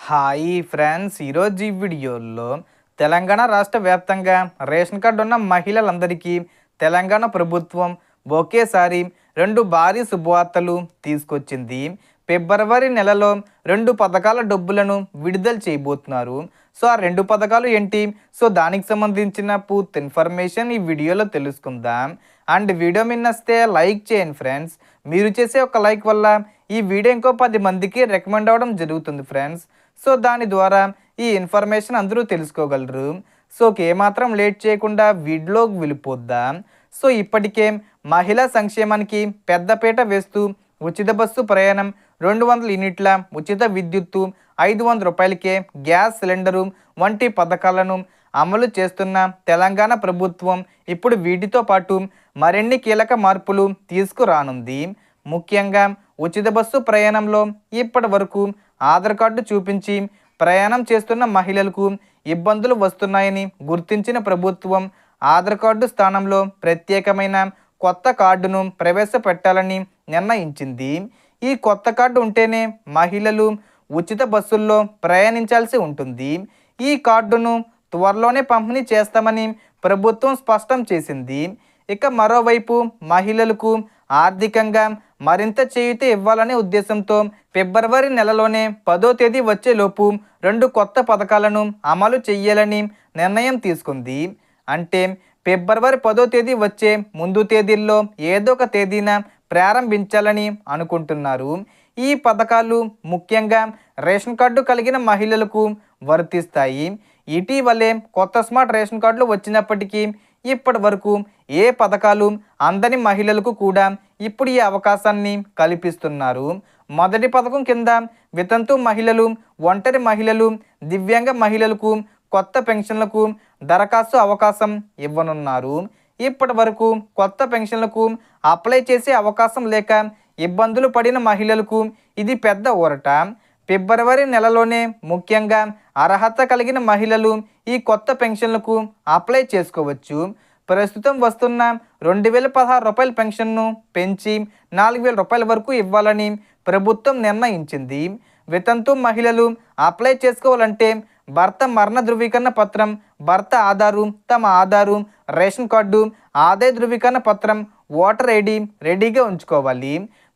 Hi friends, ఈరోజు ఈ వీడియోలో తెలంగాణ రాష్ట్ర వ్యాప్తంగా రేషన్ కార్డు ఉన్న మహిళలందరికీ తెలంగాణ ప్రభుత్వం ఒకేసారి రెండు భారీ శుభవార్తలు తీసుకొచ్చింది. ఫిబ్రవరి నెలలో రెండు పథకాల డబ్బులను విడుదల చేయబోతున్నారు. సో ఆ రెండు పథకాలు ఏంటి? సో దానికి సంబంధించిన పూర్తి ఇన్ఫర్మేషన్ ఈ వీడియోలో తెలుసుకుందాం. అండ్ వీడియో మిన్నస్తే లైక్ చేయండి ఫ్రెండ్స్. మీరు చేసే ఒక లైక్ వల్ల ఈ వీడియో ఇంకో 10 మందికి రికమెండ్ అవ్వడం జరుగుతుంది ఫ్రెండ్స్. సో దాని ద్వారా ఈ ఇన్ఫర్మేషన్ అందరూ తెలుసుకోగలరు. సో ఏమాత్రం లేట్ చేయకుండా వీడియోకి వెళ్ళిపోద్దాం. సో ఇప్పటికే మహిళా సంక్షేమానికి పెద్దపీట వేస్తూ ఉచిత బస్సు ప్రయాణం, 200 యూనిట్ల ఉచిత విద్యుత్తు, 500 రూపాయలకే గ్యాస్ సిలిండరు వంటి పథకాలను అమలు చేస్తున్న తెలంగాణ ప్రభుత్వం ఇప్పుడు వీటితో పాటు మరిన్ని కీలక మార్పులు తీసుకురానుంది. ముఖ్యంగా ఉచిత బస్సు ప్రయాణంలో ఇప్పటి వరకు ఆధార్ కార్డు చూపించి ప్రయాణం చేస్తున్న మహిళలకు ఇబ్బందులు వస్తున్నాయని గుర్తించిన ప్రభుత్వం ఆధార్ కార్డు స్థానంలో ప్రత్యేకమైన కొత్త కార్డును ప్రవేశపెట్టాలని నిర్ణయించింది. ఈ కొత్త కార్డు ఉంటేనే మహిళలు ఉచిత బస్సుల్లో ప్రయాణించాల్సి ఉంటుంది. ఈ కార్డును త్వరలోనే పంపిణీ చేస్తామని ప్రభుత్వం స్పష్టం చేసింది. ఇక మరోవైపు మహిళలకు ఆర్థికంగా మరింత చేయూత ఇవ్వాలనే ఉద్దేశంతో ఫిబ్రవరి నెలలోనే 10వ తేదీ వచ్చేలోపు రెండు కొత్త పథకాలను అమలు చేయాలని నిర్ణయం తీసుకుంది. అంటే ఫిబ్రవరి 10వ తేదీ వచ్చే ముందు తేదీల్లో ఏదో ఒక తేదీన ప్రారంభించాలని అనుకుంటున్నారు. ఈ పథకాలు ముఖ్యంగా రేషన్ కార్డు కలిగిన మహిళలకు వర్తిస్తాయి. ఇటీవలే కొత్త స్మార్ట్ రేషన్ కార్డులు వచ్చినప్పటికీ ఇప్పటి వరకు ఏ పథకాలు అందని మహిళలకు కూడా ఇప్పుడు ఈ అవకాశాన్ని కల్పిస్తున్నారు. మొదటి పథకం కింద వితంతు మహిళలు, ఒంటరి మహిళలు, దివ్యాంగ మహిళలకు కొత్త పెన్షన్లకు దరఖాస్తు అవకాశం ఇవ్వనున్నారు. ఇప్పటి వరకు కొత్త పెన్షన్లకు అప్లై చేసే అవకాశం లేక ఇబ్బందులు పడిన మహిళలకు ఇది పెద్ద ఊరట. ఫిబ్రవరి నెలలోనే ముఖ్యంగా అర్హత కలిగిన మహిళలు ఈ కొత్త పెన్షన్లకు అప్లై చేసుకోవచ్చు. ప్రస్తుతం వస్తున్న 2016 రూపాయల పెన్షన్ను పెంచి 4000 రూపాయల వరకు ఇవ్వాలని ప్రభుత్వం నిర్ణయించింది. వితంతు మహిళలు అప్లై చేసుకోవాలంటే భర్త మరణ ధృవీకరణ పత్రం, భర్త ఆధారు, తమ ఆధారు, రేషన్ కార్డు, ఆదాయ ధృవీకరణ పత్రం, ఓటర్ ఐడి రెడీగా ఉంచుకోవాలి.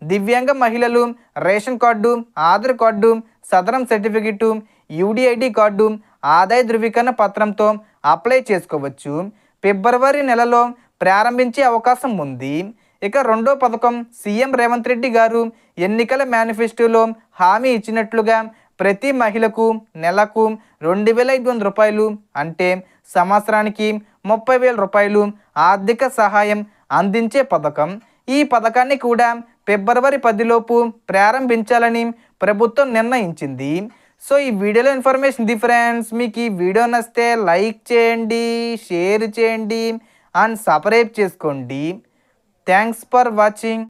దివ్యాంగ మహిళలు రేషన్ కార్డు, ఆధార్ కార్డు, సదరం సర్టిఫికెటు, యూడిఐడి కార్డు, ఆదాయ ధృవీకరణ పత్రంతో అప్లై చేసుకోవచ్చు. ఫిబ్రవరి నెలలో ప్రారంభించే అవకాశం ఉంది. ఇక రెండో పథకం సీఎం రేవంత్ రెడ్డి గారు ఎన్నికల మేనిఫెస్టోలో హామీ ఇచ్చినట్లుగా ప్రతి మహిళకు నెలకు 2500 రూపాయలు అంటే సంవత్సరానికి 30,000 రూపాయలు ఆర్థిక సహాయం అందించే పథకం. ఈ పథకాన్ని కూడా ఫిబ్రవరి 10లోపు ప్రారంభించాలని ప్రభుత్వం నిర్ణయించింది. సో ఈ వీడియోలో ఇన్ఫర్మేషన్ ఇది ఫ్రెండ్స్. మీకు ఈ వీడియో నచ్చితే లైక్ చేయండి, షేర్ చేయండి అండ్ సబ్స్క్రైబ్ చేసుకోండి. Thanks for watching.